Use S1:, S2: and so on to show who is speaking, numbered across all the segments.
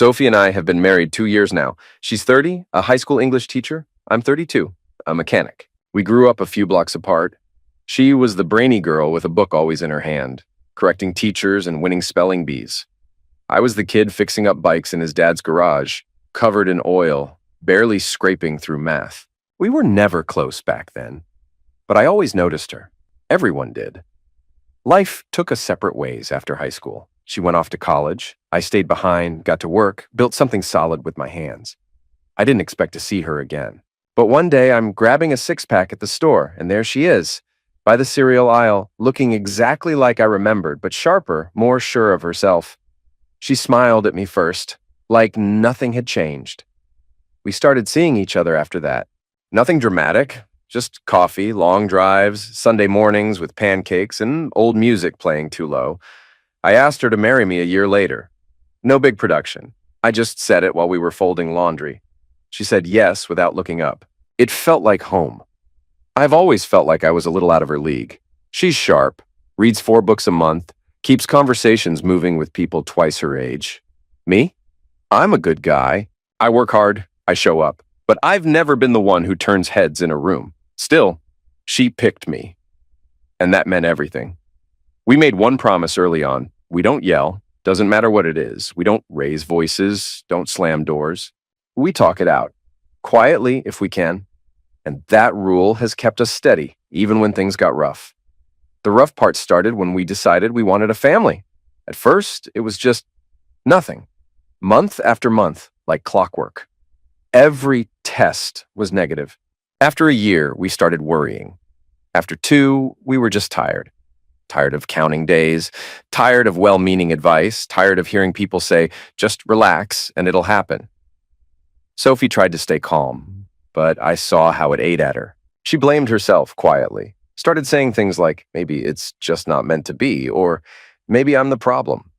S1: Sophie and I have been married 2 years now. She's 30, a high school English teacher. I'm 32, a mechanic. We grew up a few blocks apart. She was the brainy girl with a book always in her hand, correcting teachers and winning spelling bees. I was the kid fixing up bikes in his dad's garage, covered in oil, barely scraping through math. We were never close back then, but I always noticed her. Everyone did. Life took us separate ways after high school. She went off to college. I stayed behind, got to work, built something solid with my hands. I didn't expect to see her again. But one day I'm grabbing a six-pack at the store, and there she is, by the cereal aisle, looking exactly like I remembered, but sharper, more sure of herself. She smiled at me first, like nothing had changed. We started seeing each other after that. Nothing dramatic, just coffee, long drives, Sunday mornings with pancakes, and old music playing too low. I asked her to marry me a year later. No big production. I just said it while we were folding laundry. She said yes without looking up. It felt like home. I've always felt like I was a little out of her league. She's sharp, reads 4 books a month, keeps conversations moving with people twice her age. Me? I'm a good guy. I work hard, I show up. But I've never been the one who turns heads in a room. Still, she picked me. And that meant everything. We made one promise early on. We don't yell. Doesn't matter what it is. We don't raise voices. Don't slam doors. We talk it out. Quietly, if we can. And that rule has kept us steady, even when things got rough. The rough part started when we decided we wanted a family. At first, it was just nothing. Month after month, like clockwork. Every test was negative. After a year, we started worrying. After 2, we were just tired. Tired of counting days, tired of well-meaning advice, tired of hearing people say, just relax and it'll happen. Sophie tried to stay calm, but I saw how it ate at her. She blamed herself quietly, started saying things like, maybe it's just not meant to be, or maybe I'm the problem.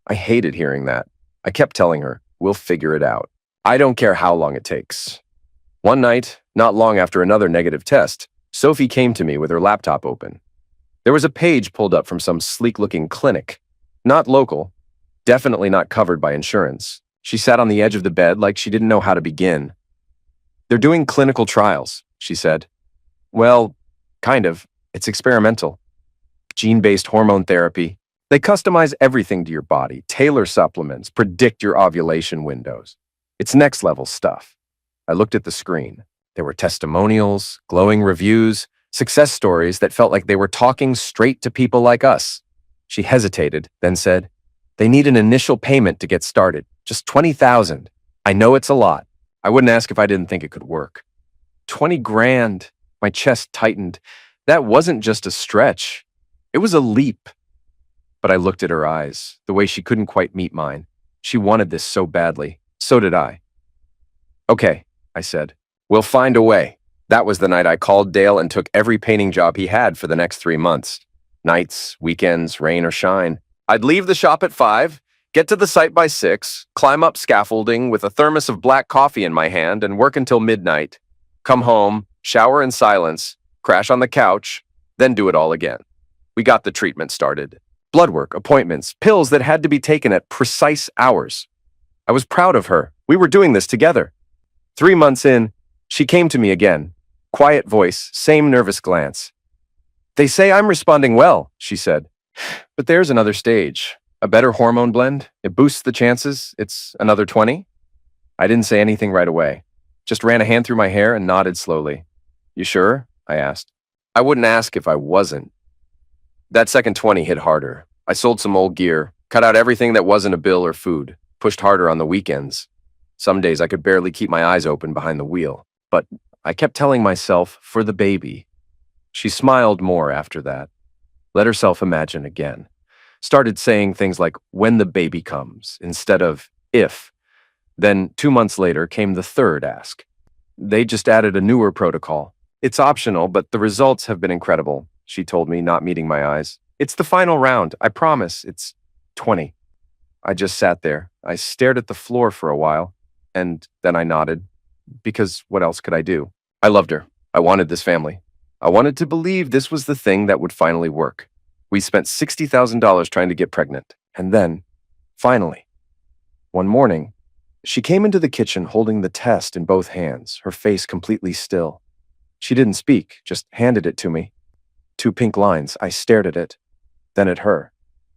S1: I hated hearing that. I kept telling her, we'll figure it out. I don't care how long it takes. One night, not long after another negative test, Sophie came to me with her laptop open. There was a page pulled up from some sleek-looking clinic. Not local, definitely not covered by insurance. She sat on the edge of the bed like she didn't know how to begin. They're doing clinical trials, she said. Well, kind of. It's experimental. Gene-based hormone therapy. They customize everything to your body, tailor supplements, predict your ovulation windows. It's next-level stuff. I looked at the screen. There were testimonials, glowing reviews, success stories that felt like they were talking straight to people like us. She hesitated, then said, they need an initial payment to get started, just $20,000. I know it's a lot. I wouldn't ask if I didn't think it could work. 20 grand. My chest tightened. That wasn't just a stretch. It was a leap. But I looked at her eyes, the way she couldn't quite meet mine. She wanted this so badly. So did I. Okay, I said. We'll find a way. That was the night I called Dale and took every painting job he had for the next 3 months. Nights, weekends, rain or shine. I'd leave the shop at 5, get to the site by 6, climb up scaffolding with a thermos of black coffee in my hand and work until midnight. Come home, shower in silence, crash on the couch, then do it all again. We got the treatment started. Blood work, appointments, pills that had to be taken at precise hours. I was proud of her. We were doing this together. 3 months in, she came to me again. Quiet voice, same nervous glance. They say I'm responding well, she said. But there's another stage. A better hormone blend. It boosts the chances. It's another 20. I didn't say anything right away. Just ran a hand through my hair and nodded slowly. You sure? I asked. I wouldn't ask if I wasn't. That second 20 hit harder. I sold some old gear, cut out everything that wasn't a bill or food, pushed harder on the weekends. Some days I could barely keep my eyes open behind the wheel. But I kept telling myself, for the baby. She smiled more after that. Let herself imagine again. Started saying things like, when the baby comes, instead of if. Then 2 months later came the third ask. They just added a newer protocol. It's optional, but the results have been incredible, she told me, not meeting my eyes. It's the final round. I promise. It's 20. I just sat there. I stared at the floor for a while, and then I nodded. Because what else could I do? I loved her. I wanted this family. I wanted to believe this was the thing that would finally work. We spent $60,000 trying to get pregnant. And then, finally, one morning, She came into the kitchen holding the test in both hands, her face completely still. She didn't speak, just handed it to me. 2 pink lines. I stared at it, then at her.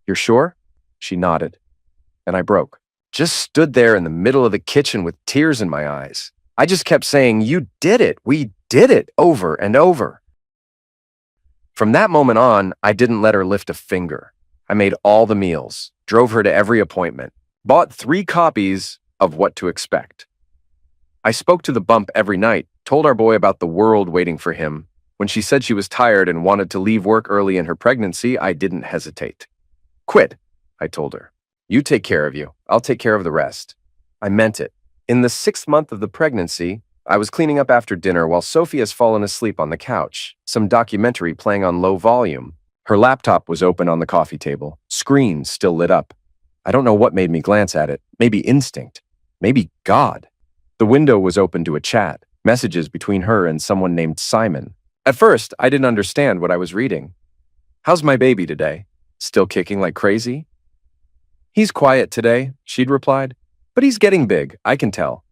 S1: "You're sure?" She nodded, and I broke. Just stood there in the middle of the kitchen with tears in my eyes. I just kept saying, "You did it! We did it!" over and over. From that moment on, I didn't let her lift a finger. I made all the meals, drove her to every appointment, bought 3 copies of What to Expect. I spoke to the bump every night, told our boy about the world waiting for him. When she said she was tired and wanted to leave work early in her pregnancy, I didn't hesitate. "Quit," I told her. "You take care of you. I'll take care of the rest." I meant it. In the 6th month of the pregnancy, I was cleaning up after dinner while Sophie has fallen asleep on the couch, some documentary playing on low volume. Her laptop was open on the coffee table, screen still lit up. I don't know what made me glance at it. Maybe instinct. Maybe God. The window was open to a chat, messages between her and someone named Simon. At first, I didn't understand what I was reading. "How's my baby today? Still kicking like crazy?" "He's quiet today," she'd replied. "But he's getting big, I can tell."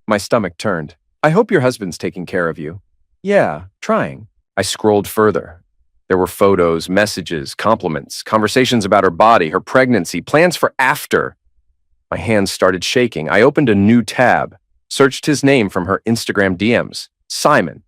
S1: My stomach turned. "I hope your husband's taking care of you." "Yeah, trying." I scrolled further. There were photos, messages, compliments, conversations about her body, her pregnancy, plans for after. My hands started shaking. I opened a new tab, searched his name from her Instagram DMs. Simon.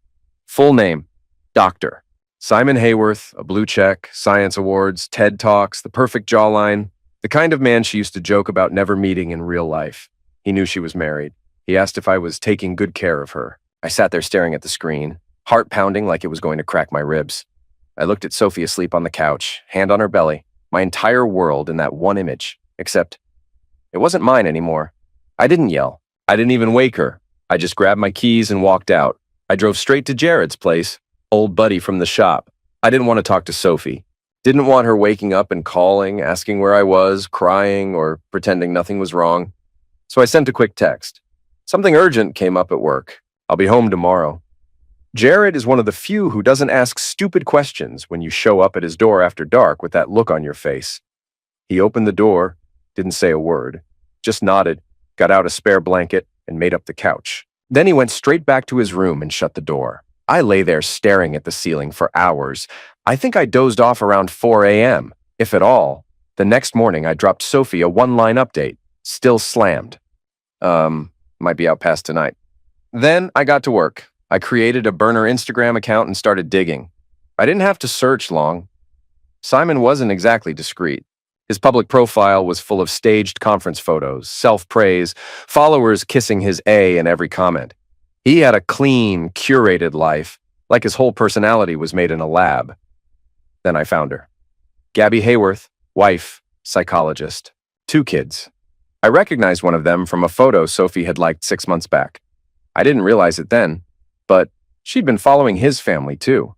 S1: Full name, Dr. Simon Hayworth, a blue check, science awards, TED Talks, the perfect jawline, the kind of man she used to joke about never meeting in real life. He knew she was married. He asked if I was taking good care of her. I sat there staring at the screen, heart pounding like it was going to crack my ribs. I looked at Sophie asleep on the couch, hand on her belly, my entire world in that one image, except it wasn't mine anymore. I didn't yell. I didn't even wake her. I just grabbed my keys and walked out. I drove straight to Jared's place, old buddy from the shop. I didn't want to talk to Sophie. Didn't want her waking up and calling, asking where I was, crying, or pretending nothing was wrong. So I sent a quick text. "Something urgent came up at work. I'll be home tomorrow." Jared is one of the few who doesn't ask stupid questions when you show up at his door after dark with that look on your face. He opened the door, didn't say a word, just nodded, got out a spare blanket, and made up the couch. Then he went straight back to his room and shut the door. I lay there staring at the ceiling for hours. I think I dozed off around 4 a.m., if at all. The next morning, I dropped Sophie a 1-line update, still slammed. Might be out past tonight. Then I got to work. I created a burner Instagram account and started digging. I didn't have to search long. Simon wasn't exactly discreet. His public profile was full of staged conference photos, self-praise, followers kissing his A in every comment. He had a clean, curated life, like his whole personality was made in a lab. Then I found her. Gabby Hayworth, wife, psychologist, 2 kids. I recognized one of them from a photo Sophie had liked 6 months back. I didn't realize it then, but she'd been following his family too.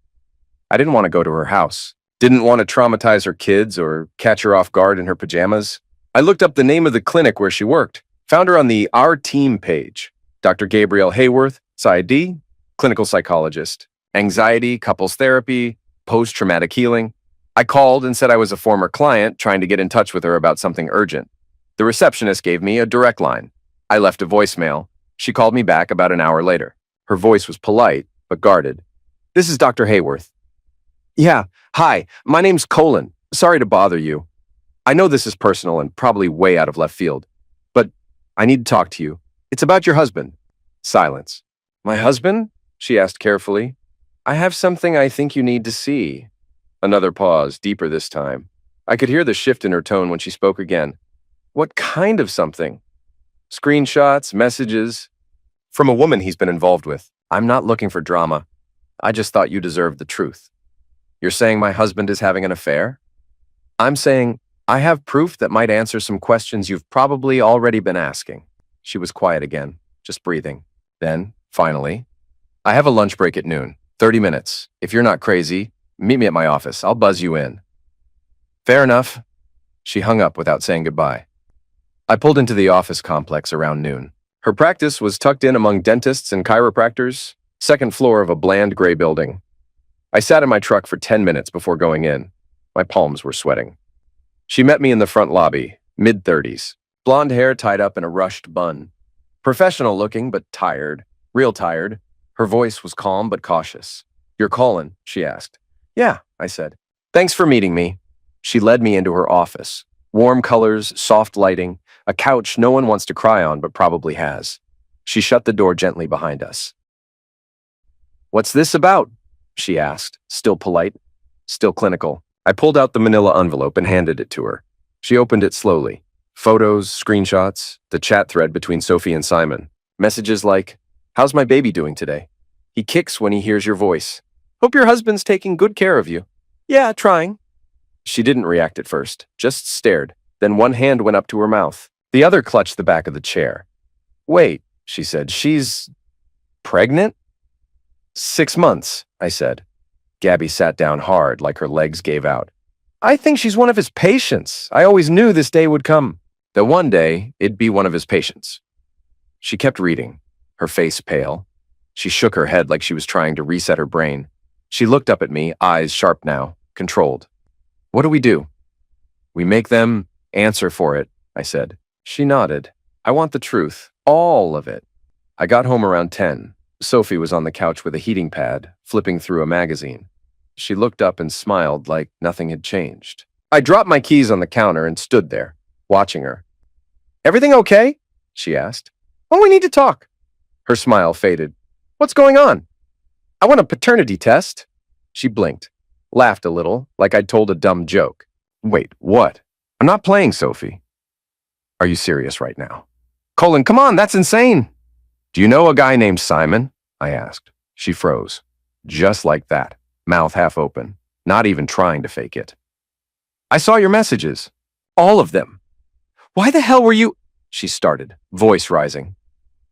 S1: I didn't want to go to her house. Didn't want to traumatize her kids or catch her off guard in her pajamas. I looked up the name of the clinic where she worked, found her on the Our Team page. Dr. Gabrielle Hayworth, PsyD, clinical psychologist, anxiety, couples therapy, post-traumatic healing. I called and said I was a former client trying to get in touch with her about something urgent. The receptionist gave me a direct line. I left a voicemail. She called me back about an hour later. Her voice was polite, but guarded. "This is Dr. Hayworth." "Yeah, hi, my name's Colin. Sorry to bother you. I know this is personal and probably way out of left field, but I need to talk to you. It's about your husband." Silence. "My husband?" she asked carefully. "I have something I think you need to see." Another pause, deeper this time. I could hear the shift in her tone when she spoke again. "What kind of something?" "Screenshots, messages, from a woman he's been involved with. I'm not looking for drama. I just thought you deserved the truth." "You're saying my husband is having an affair?" "I'm saying I have proof that might answer some questions you've probably already been asking." She was quiet again, just breathing. Then, finally, "I have a lunch break at noon, 30 minutes. If you're not crazy, meet me at my office. I'll buzz you in." "Fair enough." She hung up without saying goodbye. I pulled into the office complex around noon. Her practice was tucked in among dentists and chiropractors, 2nd floor of a bland gray building. I sat in my truck for 10 minutes before going in. My palms were sweating. She met me in the front lobby, mid-30s, blonde hair tied up in a rushed bun, Professional looking, but tired. Real tired. Her voice was calm but cautious. "You're calling?" she asked. "Yeah," I said. "Thanks for meeting me." She led me into her office. Warm colors, soft lighting, a couch no one wants to cry on but probably has. She shut the door gently behind us. "What's this about?" she asked, still polite, still clinical. I pulled out the manila envelope and handed it to her. She opened it slowly. Photos, screenshots, the chat thread between Sophie and Simon. Messages like, "How's my baby doing today? He kicks when he hears your voice. Hope your husband's taking good care of you." "Yeah, trying." She didn't react at first, just stared. Then one hand went up to her mouth. The other clutched the back of the chair. "Wait," she said, "she's pregnant?" "6 months," I said. Gabby sat down hard, like her legs gave out. "I think she's one of his patients. I always knew this day would come." That one day, it'd be one of his patients. She kept reading, her face pale. She shook her head like she was trying to reset her brain. She looked up at me, eyes sharp now, controlled. "What do we do?" "We make them answer for it," I said. She nodded. "I want the truth, all of it." I got home around 10. Sophie was on the couch with a heating pad, flipping through a magazine. She looked up and smiled like nothing had changed. I dropped my keys on the counter and stood there, watching her. "Everything okay?" she asked. "Oh, we need to talk." Her smile faded. "What's going on?" "I want a paternity test." She blinked, laughed a little, like I'd told a dumb joke. "Wait, what?" "I'm not playing, Sophie." "Are you serious right now?" "Colin, come on, that's insane." "Do you know a guy named Simon?" I asked. She froze. Just like that, mouth half open, not even trying to fake it. "I saw your messages. All of them." "Why the hell were you—" she started, voice rising.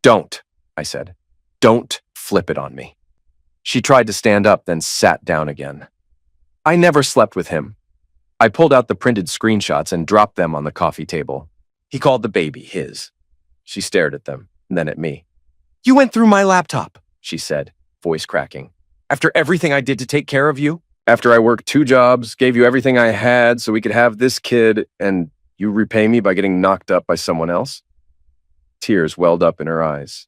S1: "Don't," I said. "Don't flip it on me." She tried to stand up, then sat down again. "I never slept with him." I pulled out the printed screenshots and dropped them on the coffee table. "He called the baby his." She stared at them, then at me. "You went through my laptop," she said, voice cracking. "After everything I did to take care of you? After I worked 2 jobs, gave you everything I had so we could have this kid, and you repay me by getting knocked up by someone else?" Tears welled up in her eyes.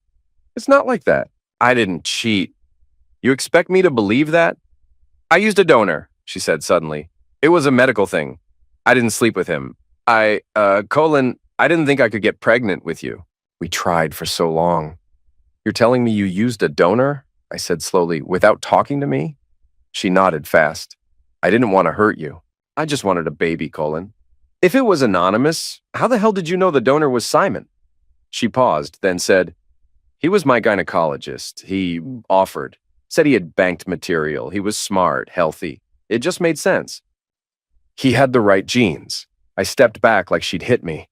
S1: "It's not like that. I didn't cheat. You expect me to believe that?" "I used a donor," she said suddenly. "It was a medical thing. I didn't sleep with him. Colin, I didn't think I could get pregnant with you. We tried for so long." "You're telling me you used a donor?" I said slowly, "without talking to me?" She nodded fast. "I didn't want to hurt you. I just wanted a baby, Colin." "If it was anonymous, how the hell did you know the donor was Simon?" She paused, then said, "He was my gynecologist. He offered. Said he had banked material. He was smart, healthy. It just made sense. He had the right genes." I stepped back like she'd hit me.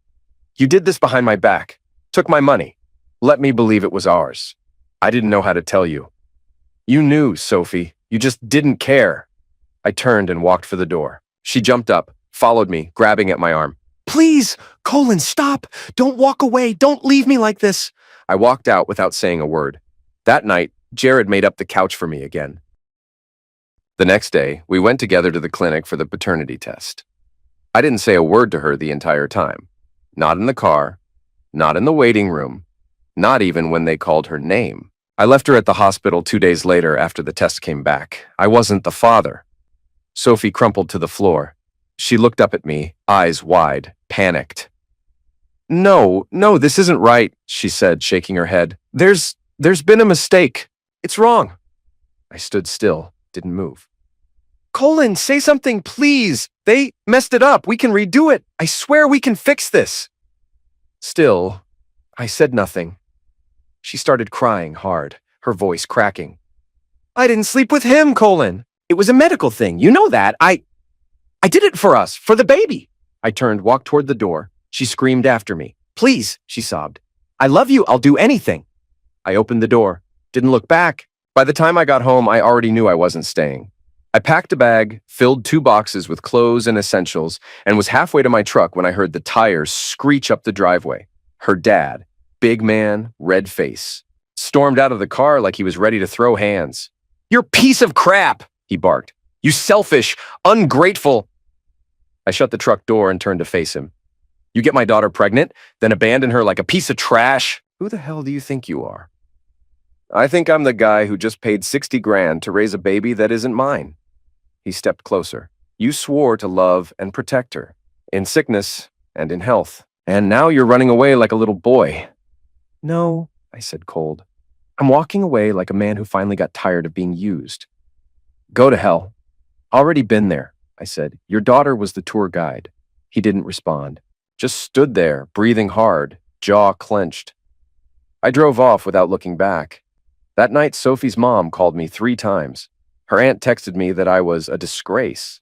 S1: "You did this behind my back. Took my money. Let me believe it was ours. I didn't know how to tell you." "You knew, Sophie. You just didn't care." I turned and walked for the door. She jumped up, followed me, grabbing at my arm. "Please, Colin, stop. Don't walk away. Don't leave me like this." I walked out without saying a word. That night, Jared made up the couch for me again. The next day, we went together to the clinic for the paternity test. I didn't say a word to her the entire time. Not in the car, not in the waiting room, not even when they called her name. I left her at the hospital 2 days later after the test came back. I wasn't the father. Sophie crumpled to the floor. She looked up at me, eyes wide, panicked. No, this isn't right," she said, shaking her head. There's been a mistake. It's wrong." I stood still, didn't move. "Colin, say something, please. They messed it up. We can redo it. I swear we can fix this." Still, I said nothing. She started crying hard, her voice cracking. "I didn't sleep with him, Colin. It was a medical thing. You know that. I did it for us, for the baby." I turned, walked toward the door. She screamed after me. "Please," she sobbed. "I love you. I'll do anything." I opened the door, didn't look back. By the time I got home, I already knew I wasn't staying. I packed a bag, filled 2 boxes with clothes and essentials, and was halfway to my truck when I heard the tires screech up the driveway. Her dad, big man, red face, stormed out of the car like he was ready to throw hands. "You're a piece of crap," he barked. "You selfish, ungrateful—" I shut the truck door and turned to face him. "You get my daughter pregnant, then abandon her like a piece of trash?" Who the hell do you think you are? I think I'm the guy who just paid 60 grand to raise a baby that isn't mine. He stepped closer. You swore to love and protect her, in sickness and in health. And now you're running away like a little boy. No, I said cold. I'm walking away like a man who finally got tired of being used. Go to hell. Already been there, I said. Your daughter was the tour guide. He didn't respond. Just stood there, breathing hard, jaw clenched. I drove off without looking back. That night, Sophie's mom called me 3 times. Her aunt texted me that I was a disgrace.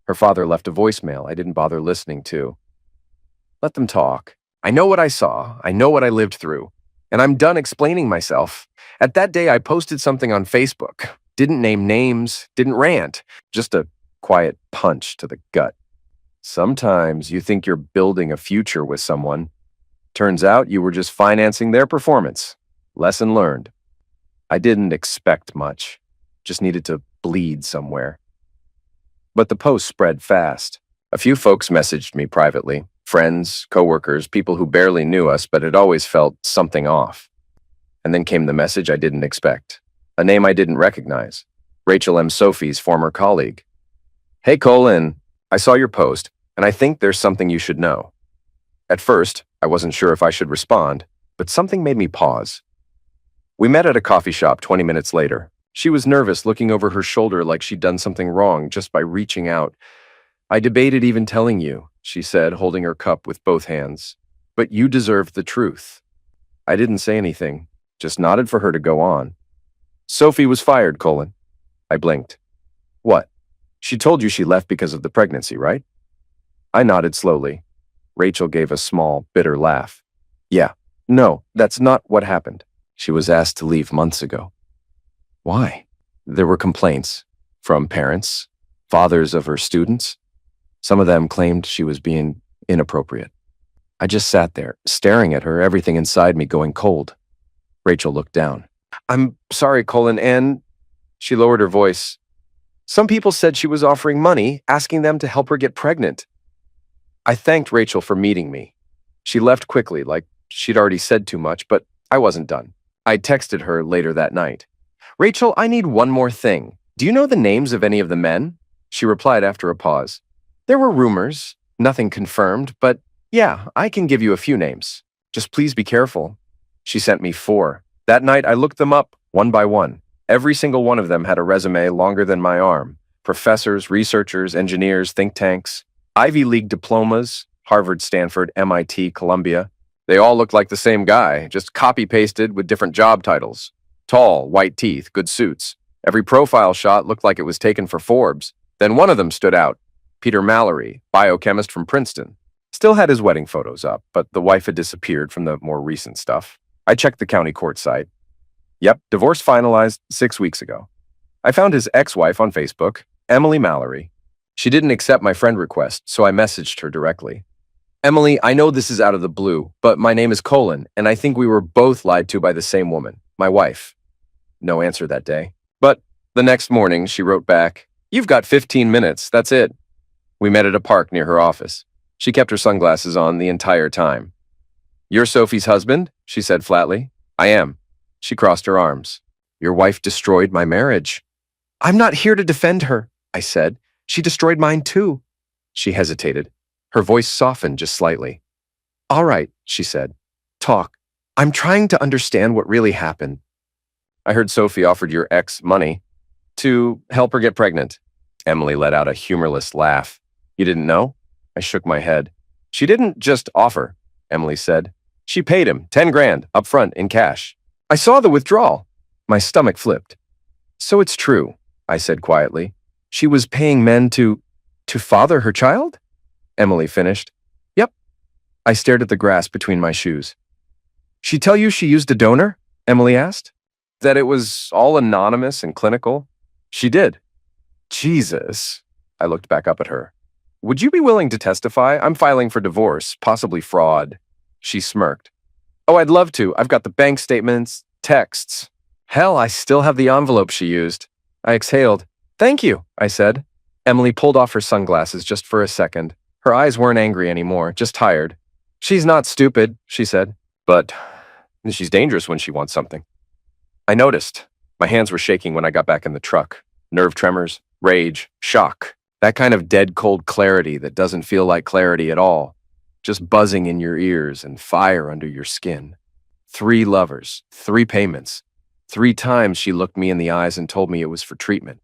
S1: Her father left a voicemail I didn't bother listening to. Let them talk. I know what I saw. I know what I lived through. And I'm done explaining myself. At that day, I posted something on Facebook. Didn't name names, didn't rant. Just a quiet punch to the gut. Sometimes you think you're building a future with someone. Turns out you were just financing their performance. Lesson learned. I didn't expect much. Just needed to bleed somewhere. But the post spread fast. A few folks messaged me privately. Friends, coworkers, people who barely knew us but had always felt something off. And then came the message I didn't expect. A name I didn't recognize. Rachel M. Sophie's former colleague. Hey Colin, I saw your post, and I think there's something you should know. At first, I wasn't sure if I should respond, but something made me pause. We met at a coffee shop 20 minutes later. She was nervous, looking over her shoulder like she'd done something wrong just by reaching out. I debated even telling you, she said, holding her cup with both hands. But you deserved the truth. I didn't say anything, just nodded for her to go on. Sophie was fired, Colin. I blinked. What? She told you she left because of the pregnancy, right? I nodded slowly. Rachel gave a small, bitter laugh. Yeah, no, that's not what happened. She was asked to leave months ago. Why? There were complaints from parents, fathers of her students. Some of them claimed she was being inappropriate. I just sat there, staring at her, everything inside me going cold. Rachel looked down. I'm sorry, Colin, and she lowered her voice. Some people said she was offering money, asking them to help her get pregnant. I thanked Rachel for meeting me. She left quickly, like she'd already said too much, but I wasn't done. I texted her later that night. Rachel, I need one more thing. Do you know the names of any of the men? She replied after a pause. There were rumors, nothing confirmed, but yeah, I can give you a few names. Just please be careful. She sent me 4. That night, I looked them up, one by one. Every single one of them had a resume longer than my arm. Professors, researchers, engineers, think tanks, Ivy League diplomas, Harvard, Stanford, MIT, Columbia. They all looked like the same guy, just copy-pasted with different job titles. Tall, white teeth, good suits. Every profile shot looked like it was taken for Forbes. Then one of them stood out. Peter Mallory, biochemist from Princeton. Still had his wedding photos up, but the wife had disappeared from the more recent stuff. I checked the county court site. Yep, divorce finalized 6 weeks ago. I found his ex-wife on Facebook, Emily Mallory. She didn't accept my friend request, so I messaged her directly. Emily, I know this is out of the blue, but my name is Colin, and I think we were both lied to by the same woman, my wife. No answer that day. But the next morning, she wrote back, You've got 15 minutes, that's it. We met at a park near her office. She kept her sunglasses on the entire time. You're Sophie's husband? She said flatly. I am. She crossed her arms. Your wife destroyed my marriage. I'm not here to defend her, I said. She destroyed mine too. She hesitated. Her voice softened just slightly. All right, she said. Talk. I'm trying to understand what really happened. I heard Sophie offered your ex money to help her get pregnant. Emily let out a humorless laugh. You didn't know? I shook my head. She didn't just offer, Emily said. She paid him 10 grand up front in cash. I saw the withdrawal. My stomach flipped. So it's true, I said quietly. She was paying men to father her child? Emily finished. Yep. I stared at the grass between my shoes. She tell you she used a donor? Emily asked. That it was all anonymous and clinical? She did. Jesus. I looked back up at her. Would you be willing to testify? I'm filing for divorce, possibly fraud. She smirked. Oh, I'd love to. I've got the bank statements, texts. Hell, I still have the envelope she used. I exhaled. Thank you, I said. Emily pulled off her sunglasses just for a second. Her eyes weren't angry anymore, just tired. She's not stupid, she said. But and she's dangerous when she wants something. I noticed. My hands were shaking when I got back in the truck. Nerve tremors, rage, shock. That kind of dead cold clarity that doesn't feel like clarity at all. Just buzzing in your ears and fire under your skin. 3 lovers, 3 payments. 3 times she looked me in the eyes and told me it was for treatment.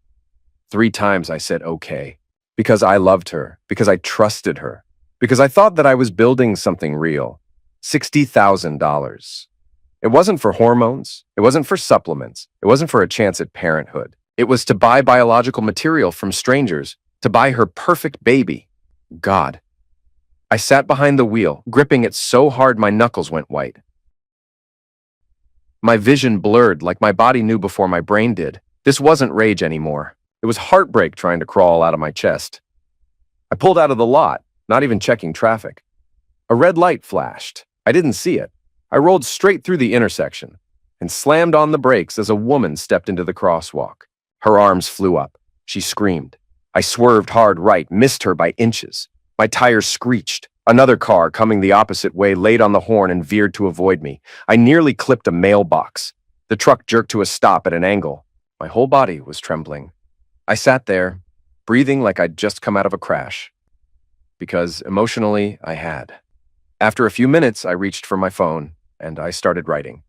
S1: 3 times I said okay. Because I loved her, because I trusted her, because I thought that I was building something real. $60,000. It wasn't for hormones. It wasn't for supplements. It wasn't for a chance at parenthood. It was to buy biological material from strangers, to buy her perfect baby. God. I sat behind the wheel, gripping it so hard my knuckles went white. My vision blurred like my body knew before my brain did. This wasn't rage anymore. It was heartbreak trying to crawl out of my chest. I pulled out of the lot, not even checking traffic. A red light flashed. I didn't see it. I rolled straight through the intersection and slammed on the brakes as a woman stepped into the crosswalk. Her arms flew up. She screamed. I swerved hard right, missed her by inches. My tires screeched. Another car, coming the opposite way, laid on the horn and veered to avoid me. I nearly clipped a mailbox. The truck jerked to a stop at an angle. My whole body was trembling. I sat there, breathing like I'd just come out of a crash. Because emotionally, I had. After a few minutes, I reached for my phone, and I started writing.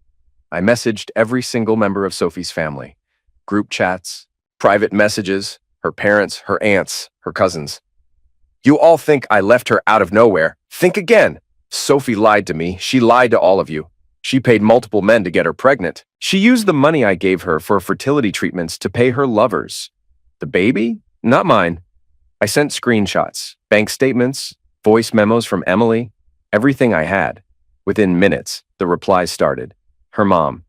S1: I messaged every single member of Sophie's family. Group chats, private messages, her parents, her aunts, her cousins. You all think I left her out of nowhere. Think again. Sophie lied to me. She lied to all of you. She paid multiple men to get her pregnant. She used the money I gave her for fertility treatments to pay her lovers. The baby? Not mine. I sent screenshots, bank statements, voice memos from Emily, everything I had. Within minutes, the replies started. Her mom.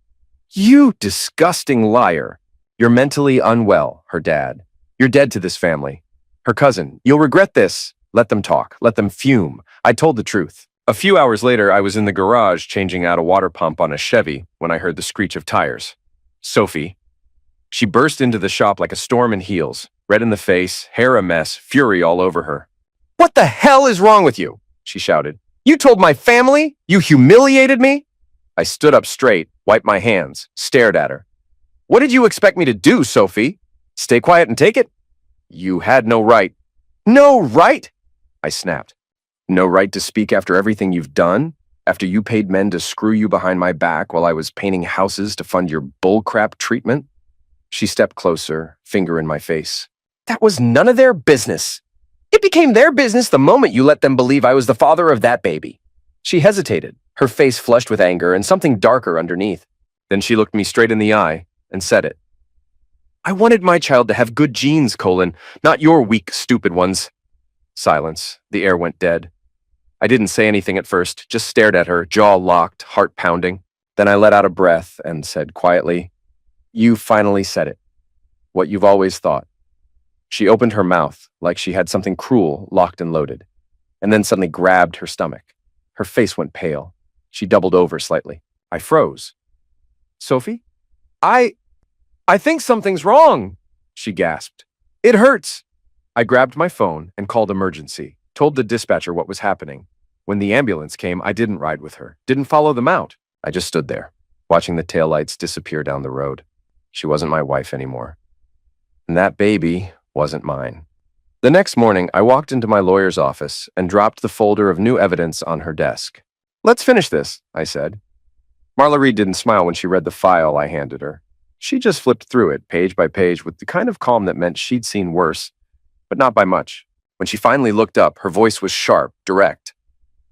S1: You disgusting liar. You're mentally unwell, her dad. You're dead to this family. Her cousin. You'll regret this. Let them talk. Let them fume. I told the truth. A few hours later, I was in the garage changing out a water pump on a Chevy when I heard the screech of tires. Sophie. She burst into the shop like a storm in heels, red in the face, hair a mess, fury all over her. What the hell is wrong with you? She shouted. You told my family? You humiliated me? I stood up straight, wiped my hands, stared at her. What did you expect me to do, Sophie? Stay quiet and take it? You had no right. No right? I snapped. No right to speak after everything you've done? After you paid men to screw you behind my back while I was painting houses to fund your bullcrap treatment? She stepped closer, finger in my face. That was none of their business. It became their business the moment you let them believe I was the father of that baby. She hesitated, her face flushed with anger and something darker underneath. Then she looked me straight in the eye and said it. I wanted my child to have good genes, Colin, not your weak, stupid ones. Silence. The air went dead. I didn't say anything at first, just stared at her, jaw locked, heart pounding. Then I let out a breath and said quietly, You finally said it. What you've always thought. She opened her mouth like she had something cruel locked and loaded, and then suddenly grabbed her stomach. Her face went pale. She doubled over slightly. I froze. Sophie? I think something's wrong, she gasped. It hurts. I grabbed my phone and called emergency, told the dispatcher what was happening. When the ambulance came, I didn't ride with her, didn't follow them out. I just stood there, watching the taillights disappear down the road. She wasn't my wife anymore. And that baby wasn't mine. The next morning, I walked into my lawyer's office and dropped the folder of new evidence on her desk. Let's finish this, I said. Marla Reed didn't smile when she read the file I handed her. She just flipped through it, page by page, with the kind of calm that meant she'd seen worse, but not by much. When she finally looked up, her voice was sharp, direct.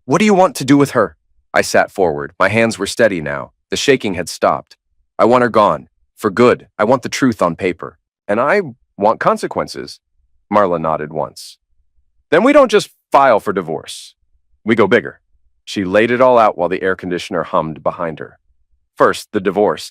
S1: What do you want to do with her? I sat forward. My hands were steady now. The shaking had stopped. I want her gone. For good. I want the truth on paper. And I want consequences. Marla nodded once. Then we don't just file for divorce. We go bigger. She laid it all out while the air conditioner hummed behind her. First, the divorce.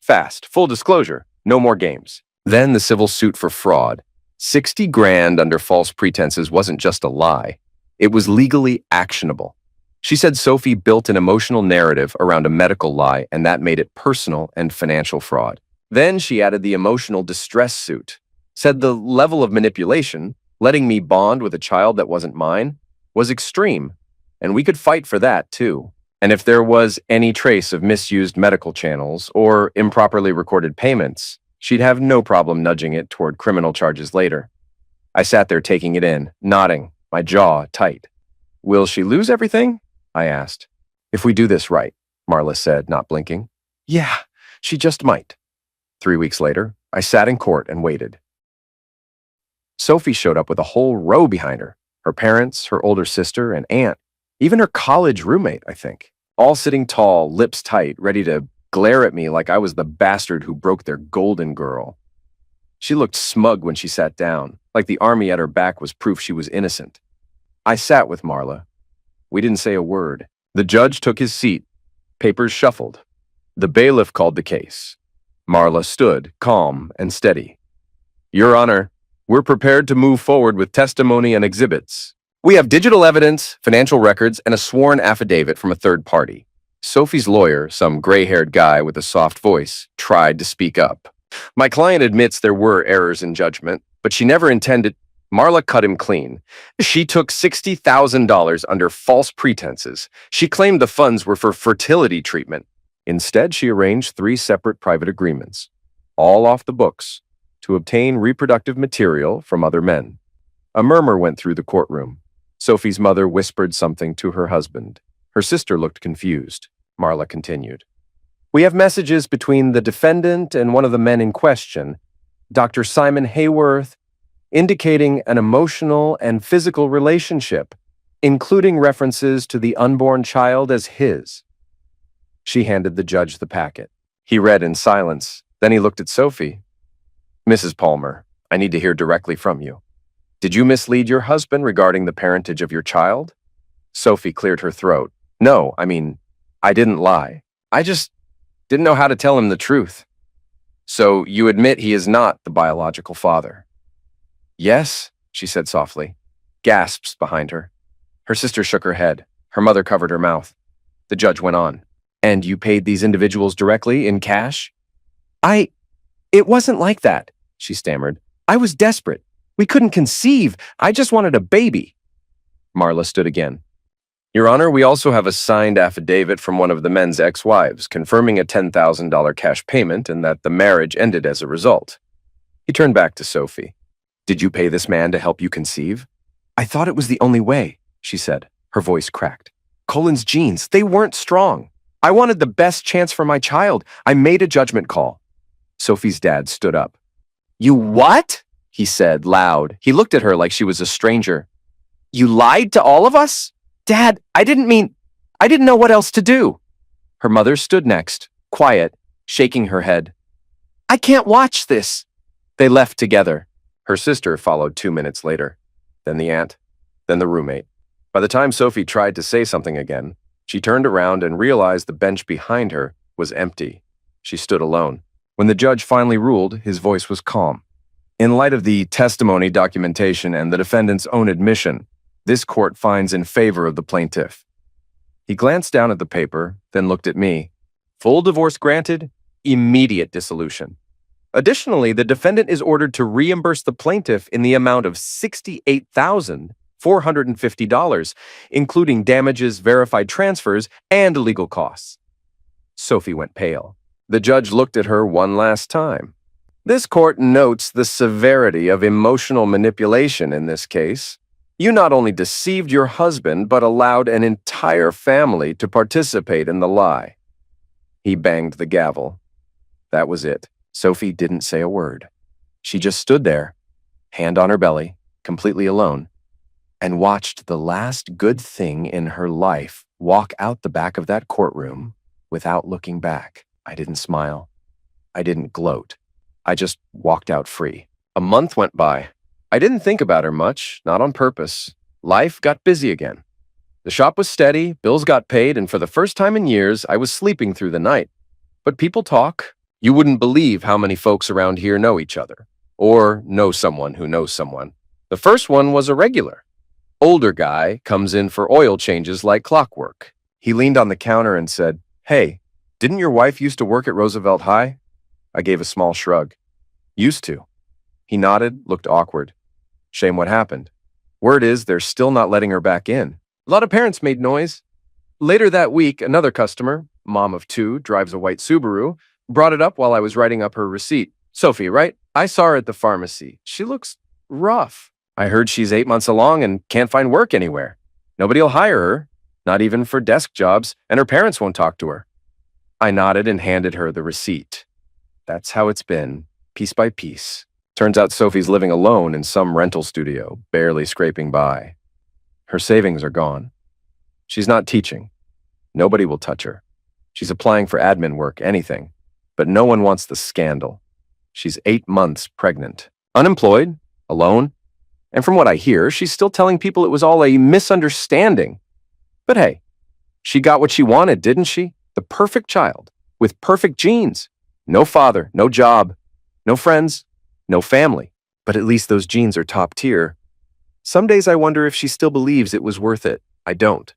S1: Fast, full disclosure, no more games. Then the civil suit for fraud. 60 grand under false pretenses wasn't just a lie. It was legally actionable. She said Sophie built an emotional narrative around a medical lie, and that made it personal and financial fraud. Then she added the emotional distress suit. Said the level of manipulation, letting me bond with a child that wasn't mine, was extreme, and we could fight for that too. And if there was any trace of misused medical channels or improperly recorded payments, she'd have no problem nudging it toward criminal charges later. I sat there taking it in, nodding, my jaw tight. Will she lose everything? I asked. If we do this right, Marla said, not blinking. Yeah, she just might. 3 weeks later, I sat in court and waited. Sophie showed up with a whole row behind her. Her parents, her older sister, and aunt, even her college roommate, I think. All sitting tall, lips tight, ready to glare at me like I was the bastard who broke their golden girl. She looked smug when she sat down, like the army at her back was proof she was innocent. I sat with Marla. We didn't say a word. The judge took his seat. Papers shuffled. The bailiff called the case. Marla stood, calm and steady. Your Honor, we're prepared to move forward with testimony and exhibits. We have digital evidence, financial records, and a sworn affidavit from a third party. Sophie's lawyer, some gray-haired guy with a soft voice, tried to speak up. My client admits there were errors in judgment, but she never intended. Marla cut him clean. She took $60,000 under false pretenses. She claimed the funds were for fertility treatment. Instead, she arranged 3 separate private agreements, all off the books, to obtain reproductive material from other men. A murmur went through the courtroom. Sophie's mother whispered something to her husband. Her sister looked confused. Marla continued. We have messages between the defendant and one of the men in question, Dr. Simon Hayworth, indicating an emotional and physical relationship, including references to the unborn child as his. She handed the judge the packet. He read in silence. Then he looked at Sophie. Mrs. Palmer, I need to hear directly from you. Did you mislead your husband regarding the parentage of your child? Sophie cleared her throat. No, I didn't lie. I just didn't know how to tell him the truth. So you admit he is not the biological father? Yes, she said softly. Gasps behind her. Her sister shook her head. Her mother covered her mouth. The judge went on. And you paid these individuals directly in cash? It wasn't like that, she stammered. I was desperate. We couldn't conceive. I just wanted a baby. Marla stood again. Your Honor, we also have a signed affidavit from one of the men's ex-wives confirming a $10,000 cash payment and that the marriage ended as a result. He turned back to Sophie. Did you pay this man to help you conceive? I thought it was the only way, she said. Her voice cracked. Colin's genes, they weren't strong. I wanted the best chance for my child. I made a judgment call. Sophie's dad stood up. You what? He said, loud. He looked at her like she was a stranger. You lied to all of us? Dad, I didn't know what else to do. Her mother stood next, quiet, shaking her head. I can't watch this. They left together. Her sister followed 2 minutes later. Then the aunt, then the roommate. By the time Sophie tried to say something again, she turned around and realized the bench behind her was empty. She stood alone. When the judge finally ruled, his voice was calm. In light of the testimony, documentation, and the defendant's own admission, this court finds in favor of the plaintiff. He glanced down at the paper, then looked at me. Full divorce granted, immediate dissolution. Additionally, the defendant is ordered to reimburse the plaintiff in the amount of $68,450, including damages, verified transfers, and legal costs. Sophie went pale. The judge looked at her one last time. This court notes the severity of emotional manipulation in this case. You not only deceived your husband, but allowed an entire family to participate in the lie. He banged the gavel. That was it. Sophie didn't say a word. She just stood there, hand on her belly, completely alone, and watched the last good thing in her life walk out the back of that courtroom without looking back. I didn't smile. I didn't gloat. I just walked out free. A month went by. I didn't think about her much, not on purpose. Life got busy again. The shop was steady, bills got paid, and for the first time in years, I was sleeping through the night. But people talk. You wouldn't believe how many folks around here know each other, or know someone who knows someone. The first one was a regular. Older guy comes in for oil changes like clockwork. He leaned on the counter and said, Hey, didn't your wife used to work at Roosevelt High? I gave a small shrug. Used to. He nodded, looked awkward. Shame what happened. Word is they're still not letting her back in. A lot of parents made noise. Later that week, another customer, mom of two, drives a white Subaru, brought it up while I was writing up her receipt. Sophie, right? I saw her at the pharmacy. She looks rough. I heard she's 8 months along and can't find work anywhere. Nobody'll hire her, not even for desk jobs, and her parents won't talk to her. I nodded and handed her the receipt. That's how it's been, piece by piece. Turns out Sophie's living alone in some rental studio, barely scraping by. Her savings are gone. She's not teaching. Nobody will touch her. She's applying for admin work, anything. But no one wants the scandal. She's 8 months pregnant, unemployed, alone. And from what I hear, she's still telling people it was all a misunderstanding. But hey, she got what she wanted, didn't she? The perfect child, with perfect genes. No father, no job, no friends, no family. But at least those genes are top tier. Some days I wonder if she still believes it was worth it. I don't.